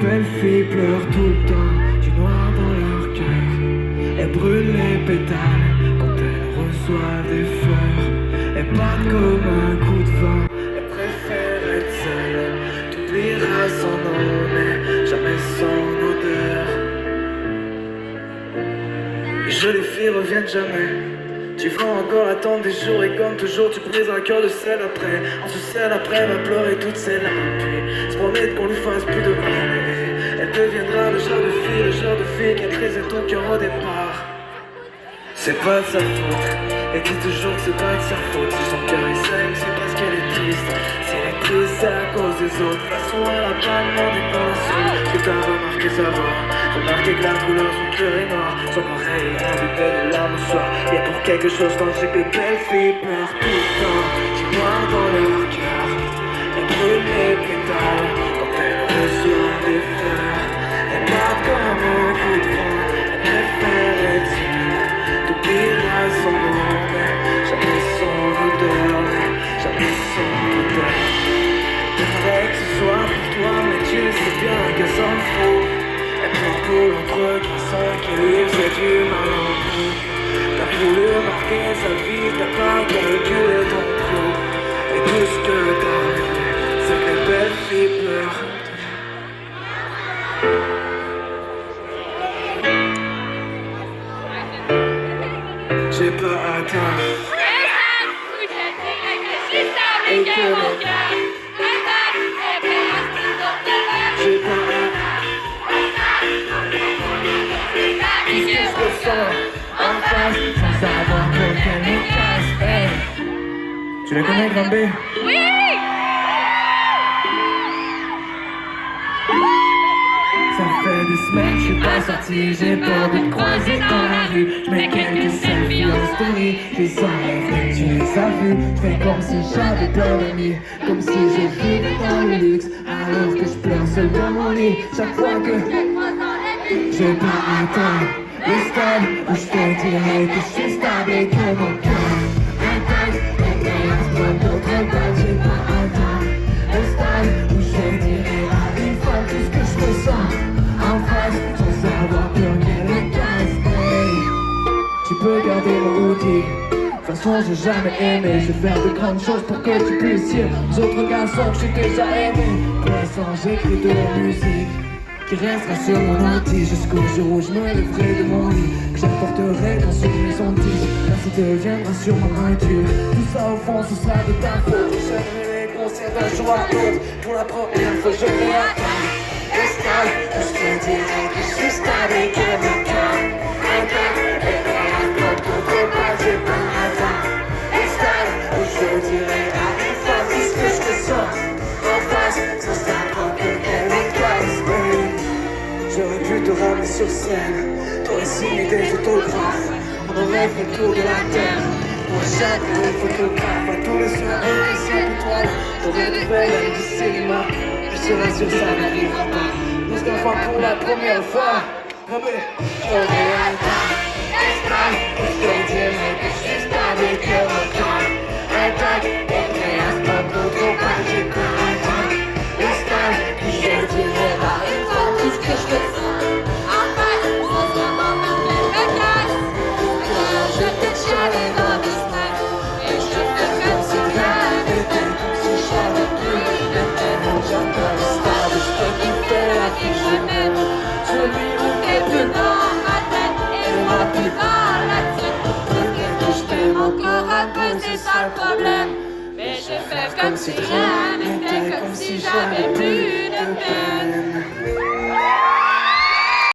belles filles pleurent tout le temps, du noir dans leur cœur. Elles brûlent les pétales quand elles reçoivent des fleurs. Elles partent comme un coup de vent, elles préfèrent être seules. T'oublieras son nom mais jamais son odeur. Les jolies filles reviennent jamais. Tu vas encore attendre des jours et comme toujours tu briseras un cœur de sel après. On se scelle après, va pleurer toutes ses larmes puis se promettre qu'on lui fasse plus de mal. Elle deviendra le genre de fille qui a brisé ton cœur au départ. C'est pas de sa faute, elle dit toujours que c'est pas de sa faute. Si son cœur est saigne, c'est parce qu'elle est triste. Si elle est triste, c'est à cause des autres. De toute façon, elle a pas demandé dans la seule. Que t'as remarqué ça va. Remarqué que la couleur, son cœur est noir. Son oreille est imbibée de larmes au soir. Y'a pour quelque chose dans ce que les belles filles pleurent tout le temps. Du noir dans leur cœur. Elles brûlent les pétales quand elles reçoivent des fleurs. Elles partent comme un coup de vent. Elles préfèrent être seules. T'oublieras son nom, mais jamais son odeur, mais jamais son odeur. J'aimerais que ce soit pour toi, mais tu sais bien qu'elle s'en fout. Elle prend pour l'entre 300 livres, c'est du mal en plus. T'as voulu marquer sa vie, t'as pas calculé ton trou. Et tout ce que t'as vu, c'est que les belles filles pleurent. J'ai pas atteint et que mon cœur j'ai pas ce que je ressens en face sans savoir pour qu'elle me casse. Hey. Tu la connais, Grand B? Oui! Ça fait des semaines, je suis pas sorti, j'ai peur de te croiser dans la rue. Je mets quelques selfies en story, je les enlève et tu les as vus. Je fais comme si j'avais plein d'amis, comme si je vivais dans le luxe, alors que je pleure seul dans mon lit. Chaque fois que j'ai pas atteint le stade où je te dirais que je suis stable et que mon cœur intact et que pas d'autres balles. J'ai pas atteint le stade où je dirais à une femme tout ce que je ressens en face sans savoir plus qu'elle est casse. Hey. Tu peux garder mon outil. De toute façon j'ai jamais aimé. Je vais faire de grandes choses pour que tu puisses dire aux autres garçons que j'ai déjà aimé. Pour l'instant j'écris de la musique qui restera sur mon outil jusqu'au jour où je me lèverai de mon lit, que j'apporterai dans une maison de disques. Ainsi deviendra sûrement un dieu. Tout ça au fond ce sera de ta faute. J'aimerais les concerts d'un jour à l'autre. Pour la première fois je vais atteindre le stade où je te dirai que je suis stable et que mon cœur intact et pas d'autre part. J'ai pas atteint le stade où je dirai à une femme tout ce que je ressens en face sans savoir que elle est casse. J'aurais pu te ramener sur scène, t'aurais signé des autographes, on aurait fait le tour de la terre. Pour chaque photographe, à tous les soirs, et 5 étoiles, t'aurais trouvé l'homme du cinéma. Je serais sûr ça n'arrivera pas, mais c'est enfin pour la première fois. J'aurais atteint l'espace, où je te dirais que je suis stable et que mon cœur intact et créasse pas d'autre part. J'ai pas atteint l'espace, où je te dirais à une femme tout ce que je te fais. J'allais dans des semaines et je fais comme si rien n'était, comme si j'avais plus de peine. J'attends le stade, je peux quitter la fille je m'aime. Je lui Et plus dans ma tête et moi plus dans la tienne. Peut-être que je t'aime encore un peu, c'est ça le problème. Mais je fais comme si rien n'était, comme si j'avais plus de peine.